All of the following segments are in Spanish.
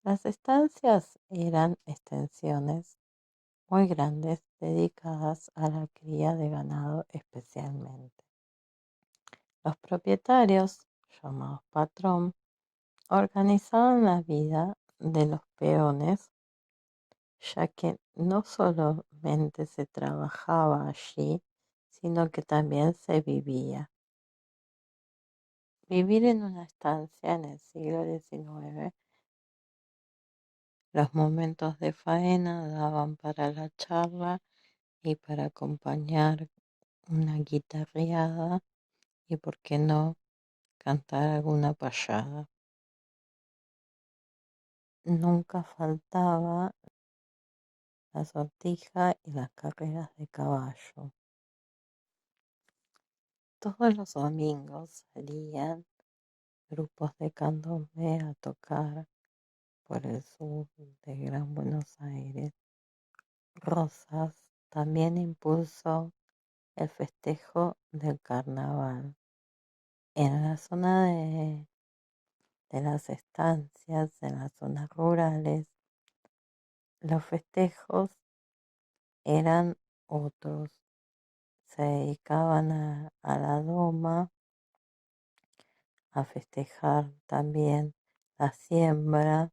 Las estancias eran extensiones muy grandes dedicadas a la cría de ganado especialmente. Los propietarios, llamados patrón, organizaban la vida de los peones, ya que no solamente se trabajaba allí, sino que también se vivía. Vivir en una estancia en el siglo XIX, los momentos de faena daban para la charla y para acompañar una guitarreada y, por qué no, cantar alguna payada. Nunca faltaba la sortija y las carreras de caballo. Todos los domingos salían grupos de candombe a tocar por el sur de Gran Buenos Aires. Rosas también impulsó el festejo del carnaval. En la zona de las estancias, en las zonas rurales, los festejos eran otros. Se dedicaban a la doma, a festejar también la siembra.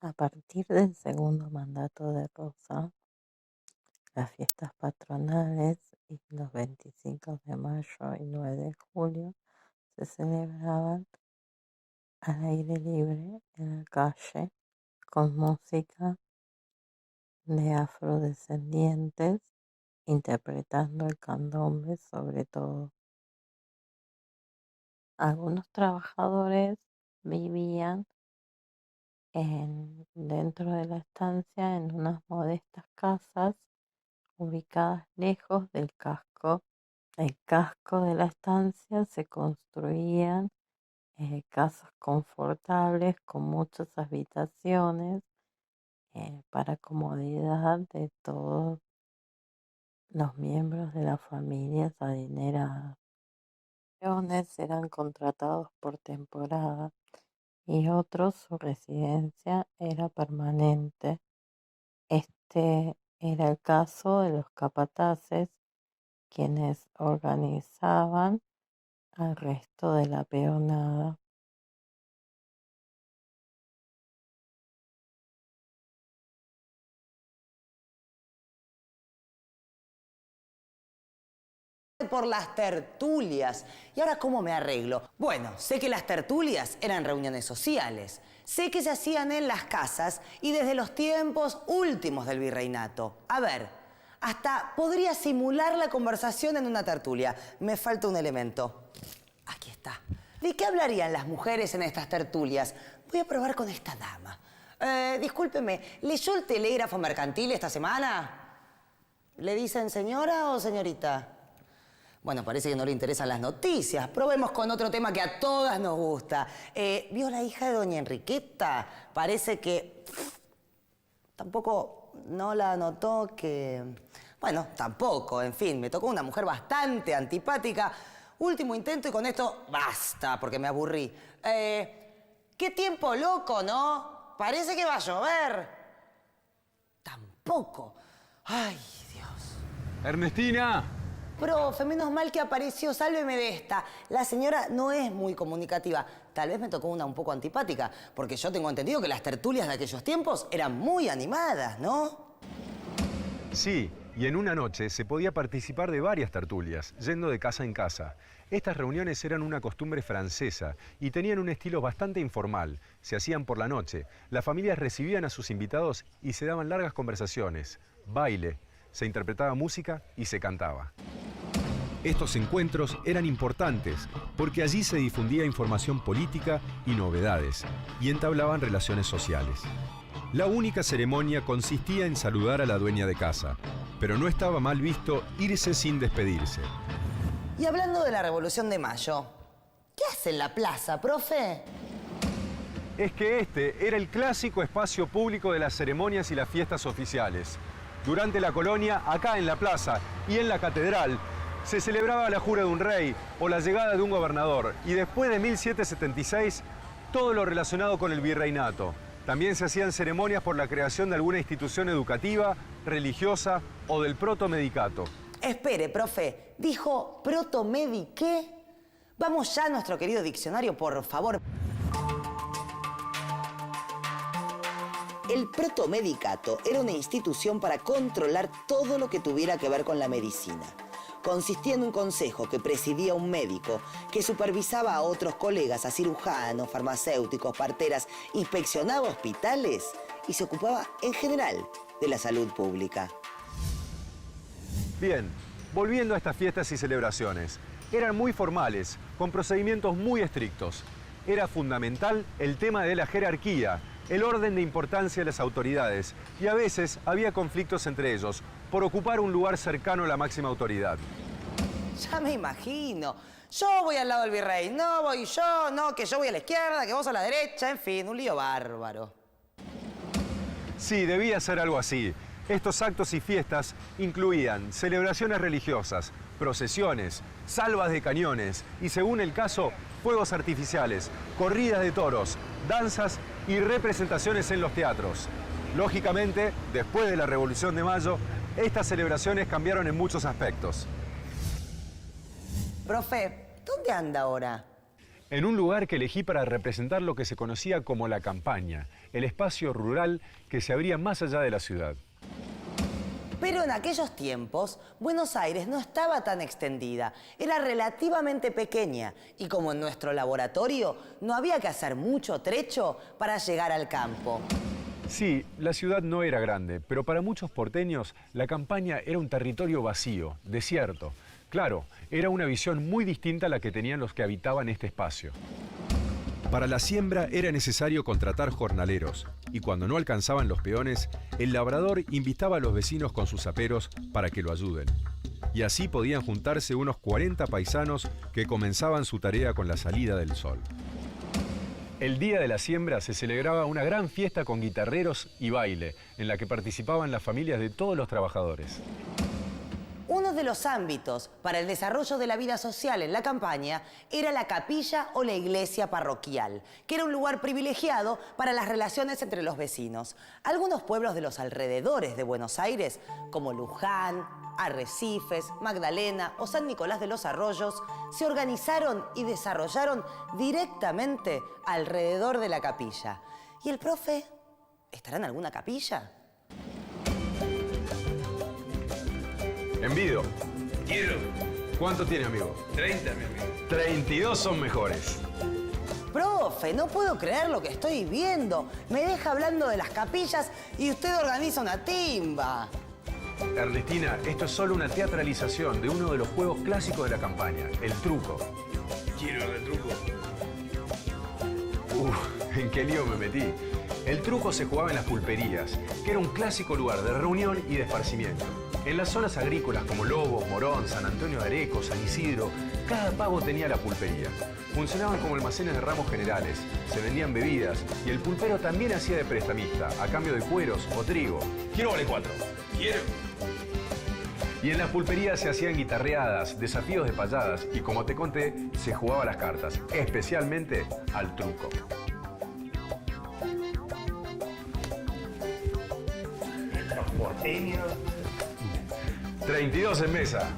A partir del segundo mandato de Rosa, las fiestas patronales y los 25 de mayo y 9 de julio se celebraban al aire libre en la calle con música de afrodescendientes interpretando el candombe sobre todo. Algunos trabajadores vivían dentro de la estancia en unas modestas casas ubicadas lejos del casco. El casco de la estancia se construían casas confortables con muchas habitaciones para comodidad de todos los miembros de las familias adineradas. Peones eran contratados por temporada y otros su residencia era permanente. Este era el caso de los capataces, quienes organizaban al resto de la peonada. Por las tertulias. ¿Y ahora cómo me arreglo? Bueno, sé que las tertulias eran reuniones sociales. Sé que se hacían en las casas y desde los tiempos últimos del virreinato. A ver, hasta podría simular la conversación en una tertulia. Me falta un elemento. Aquí está. ¿De qué hablarían las mujeres en estas tertulias? Voy a probar con esta dama. Discúlpeme, ¿leyó el telégrafo mercantil esta semana? ¿Le dicen señora o señorita? Bueno, parece que no le interesan las noticias. Probemos con otro tema que a todas nos gusta. ¿Vio la hija de doña Enriqueta? Parece que tampoco no la notó que... Bueno, tampoco, en fin, me tocó una mujer bastante antipática. Último intento y con esto basta, porque me aburrí. Qué tiempo loco, ¿no? Parece que va a llover. Tampoco. Ay, Dios. Ernestina. Profe, menos mal que apareció, sálveme de esta. La señora no es muy comunicativa. Tal vez me tocó una un poco antipática, porque yo tengo entendido que las tertulias de aquellos tiempos eran muy animadas, ¿no? Sí, y en una noche se podía participar de varias tertulias, yendo de casa en casa. Estas reuniones eran una costumbre francesa y tenían un estilo bastante informal. Se hacían por la noche. Las familias recibían a sus invitados y se daban largas conversaciones, baile, se interpretaba música y se cantaba. Estos encuentros eran importantes porque allí se difundía información política y novedades y entablaban relaciones sociales. La única ceremonia consistía en saludar a la dueña de casa, pero no estaba mal visto irse sin despedirse. Y hablando de la Revolución de Mayo, ¿qué hace en la plaza, profe? Es que este era el clásico espacio público de las ceremonias y las fiestas oficiales. Durante la colonia, acá en la plaza y en la catedral, se celebraba la jura de un rey o la llegada de un gobernador. Y después de 1776, todo lo relacionado con el virreinato. También se hacían ceremonias por la creación de alguna institución educativa, religiosa o del protomedicato. Espere, profe, ¿dijo protomediqué? Vamos ya a nuestro querido diccionario, por favor. El protomedicato era una institución para controlar todo lo que tuviera que ver con la medicina. Consistía en un consejo que presidía un médico que supervisaba a otros colegas, a cirujanos, farmacéuticos, parteras, inspeccionaba hospitales y se ocupaba en general de la salud pública. Bien, volviendo a estas fiestas y celebraciones. Eran muy formales, con procedimientos muy estrictos. Era fundamental el tema de la jerarquía, el orden de importancia de las autoridades, y a veces había conflictos entre ellos por ocupar un lugar cercano a la máxima autoridad. Ya me imagino. Yo voy al lado del virrey, no voy yo, no, que yo voy a la izquierda, que vos a la derecha, en fin, un lío bárbaro. Sí, debía ser algo así. Estos actos y fiestas incluían celebraciones religiosas, procesiones, salvas de cañones y, según el caso, fuegos artificiales, corridas de toros, danzas y representaciones en los teatros. Lógicamente, después de la Revolución de Mayo, estas celebraciones cambiaron en muchos aspectos. Profe, ¿dónde anda ahora? En un lugar que elegí para representar lo que se conocía como la campaña, el espacio rural que se abría más allá de la ciudad. Pero en aquellos tiempos, Buenos Aires no estaba tan extendida, era relativamente pequeña y como en nuestro laboratorio, no había que hacer mucho trecho para llegar al campo. Sí, la ciudad no era grande, pero para muchos porteños la campaña era un territorio vacío, desierto. Claro, era una visión muy distinta a la que tenían los que habitaban este espacio. Para la siembra era necesario contratar jornaleros, y cuando no alcanzaban los peones, el labrador invitaba a los vecinos con sus aperos para que lo ayuden. Y así podían juntarse unos 40 paisanos que comenzaban su tarea con la salida del sol. El día de la siembra se celebraba una gran fiesta con guitarreros y baile, en la que participaban las familias de todos los trabajadores. Uno de los ámbitos para el desarrollo de la vida social en la campaña era la capilla o la iglesia parroquial, que era un lugar privilegiado para las relaciones entre los vecinos. Algunos pueblos de los alrededores de Buenos Aires, como Luján, Arrecifes, Magdalena o San Nicolás de los Arroyos, se organizaron y desarrollaron directamente alrededor de la capilla. ¿Y el profe estará en alguna capilla? Envido. Quiero. ¿Cuánto tiene, amigo? 30, mi amigo. 32 son mejores. Profe, no puedo creer lo que estoy viendo. Me deja hablando de las capillas y usted organiza una timba. Ernestina, esto es solo una teatralización de uno de los juegos clásicos de la campaña, el truco. Quiero el truco. ¿En qué lío me metí? El truco se jugaba en las pulperías, que era un clásico lugar de reunión y de esparcimiento. En las zonas agrícolas como Lobos, Morón, San Antonio de Areco, San Isidro, cada pago tenía la pulpería. Funcionaban como almacenes de ramos generales, se vendían bebidas y el pulpero también hacía de prestamista, a cambio de cueros o trigo. Quiero vale 4. Quiero. Y en las pulperías se hacían guitarreadas, desafíos de payadas y, como te conté, se jugaba a las cartas, especialmente al truco. Porteño. 32 en mesa.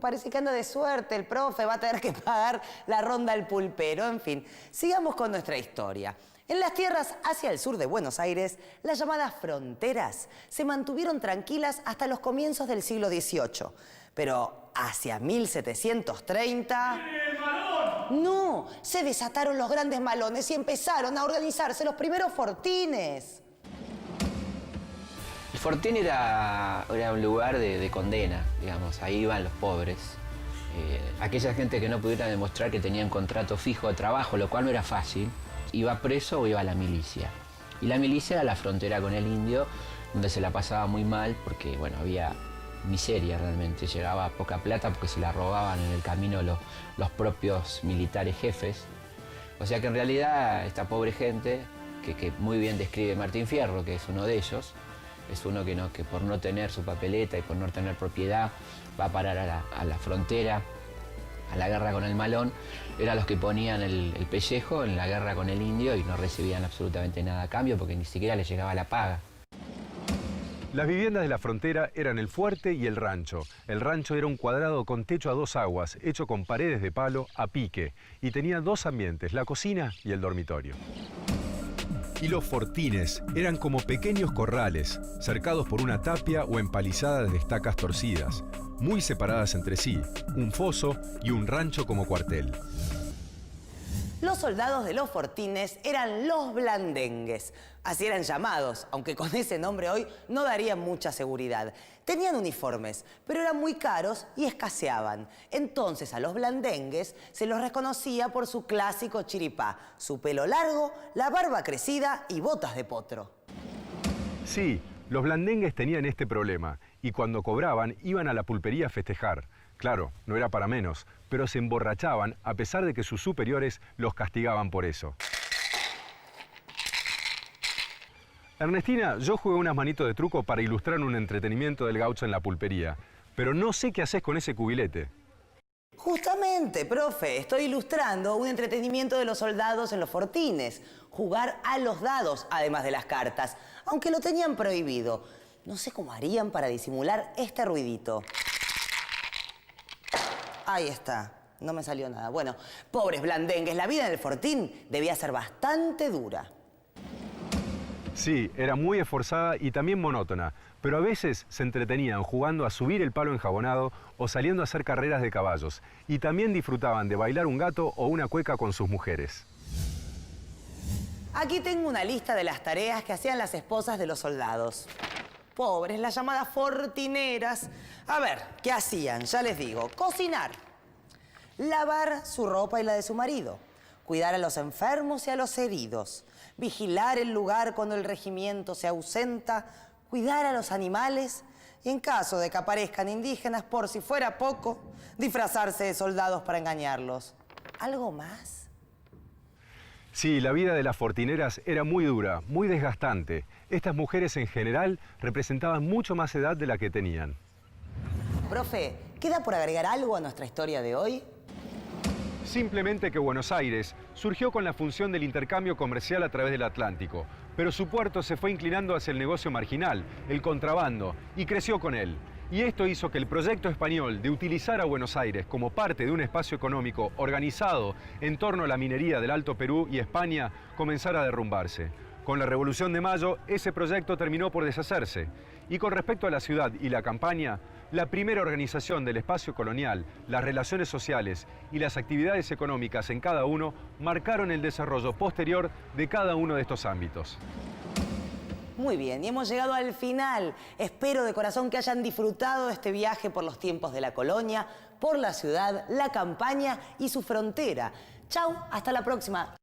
Parece que anda de suerte el profe, va a tener que pagar la ronda al pulpero. En fin, sigamos con nuestra historia. En las tierras hacia el sur de Buenos Aires, las llamadas fronteras se mantuvieron tranquilas hasta los comienzos del siglo XVIII. Pero hacia 1730... No, se desataron los grandes malones y empezaron a organizarse los primeros fortines. El fortín era un lugar de condena, digamos, ahí iban los pobres. Aquella gente que no pudiera demostrar que tenían contrato fijo de trabajo, lo cual no era fácil, iba preso o iba a la milicia. Y la milicia era la frontera con el indio, donde se la pasaba muy mal porque, bueno, había miseria realmente, llegaba poca plata porque se la robaban en el camino los propios militares jefes. O sea que en realidad esta pobre gente, que muy bien describe Martín Fierro, que es uno de ellos, es uno que por no tener su papeleta y por no tener propiedad va a parar a la frontera, a la guerra con el malón, eran los que ponían el pellejo en la guerra con el indio y no recibían absolutamente nada a cambio porque ni siquiera les llegaba la paga. Las viviendas de la frontera eran el fuerte y el rancho. El rancho era un cuadrado con techo a 2 aguas, hecho con paredes de palo a pique, y tenía 2 ambientes, la cocina y el dormitorio. Y los fortines eran como pequeños corrales, cercados por una tapia o empalizadas de estacas torcidas, muy separadas entre sí, un foso y un rancho como cuartel. Los soldados de los fortines eran los blandengues. Así eran llamados, aunque con ese nombre hoy no darían mucha seguridad. Tenían uniformes, pero eran muy caros y escaseaban. Entonces a los blandengues se los reconocía por su clásico chiripá, su pelo largo, la barba crecida y botas de potro. Sí, los blandengues tenían este problema y cuando cobraban iban a la pulpería a festejar. Claro, no era para menos, pero se emborrachaban a pesar de que sus superiores los castigaban por eso. Ernestina, yo jugué unas manitos de truco para ilustrar un entretenimiento del gaucho en la pulpería, pero no sé qué haces con ese cubilete. Justamente, profe, estoy ilustrando un entretenimiento de los soldados en los fortines. Jugar a los dados, además de las cartas, aunque lo tenían prohibido. No sé cómo harían para disimular este ruidito. Ahí está, no me salió nada. Bueno, pobres blandengues, la vida en el fortín debía ser bastante dura. Sí, era muy esforzada y también monótona, pero a veces se entretenían jugando a subir el palo enjabonado o saliendo a hacer carreras de caballos. Y también disfrutaban de bailar un gato o una cueca con sus mujeres. Aquí tengo una lista de las tareas que hacían las esposas de los soldados. Pobres, las llamadas fortineras. A ver, ¿qué hacían? Ya les digo. Cocinar. Lavar su ropa y la de su marido. Cuidar a los enfermos y a los heridos. Vigilar el lugar cuando el regimiento se ausenta. Cuidar a los animales. Y en caso de que aparezcan indígenas, por si fuera poco, disfrazarse de soldados para engañarlos. ¿Algo más? Sí, la vida de las fortineras era muy dura, muy desgastante. Estas mujeres en general representaban mucho más edad de la que tenían. Profe, ¿queda por agregar algo a nuestra historia de hoy? Simplemente que Buenos Aires surgió con la función del intercambio comercial a través del Atlántico, pero su puerto se fue inclinando hacia el negocio marginal, el contrabando, y creció con él. Y esto hizo que el proyecto español de utilizar a Buenos Aires como parte de un espacio económico organizado en torno a la minería del Alto Perú y España comenzara a derrumbarse. Con la Revolución de Mayo, ese proyecto terminó por deshacerse. Y con respecto a la ciudad y la campaña, la primera organización del espacio colonial, las relaciones sociales y las actividades económicas en cada uno marcaron el desarrollo posterior de cada uno de estos ámbitos. Muy bien, y hemos llegado al final. Espero de corazón que hayan disfrutado de este viaje por los tiempos de la colonia, por la ciudad, la campaña y su frontera. Chau, hasta la próxima.